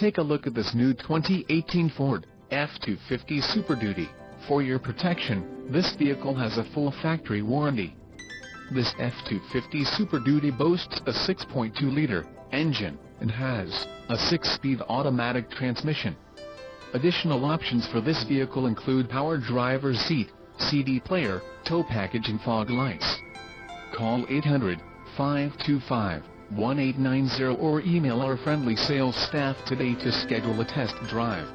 Take a look at this new 2018 Ford F-250 Super Duty. For your protection, this vehicle has a full factory warranty. This F-250 Super Duty boasts a 6.2-liter engine and has a 6-speed automatic transmission. Additional options for this vehicle include power driver's seat, CD player, tow package and fog lights. Call 800-525-1890 or email our friendly sales staff today to schedule a test drive.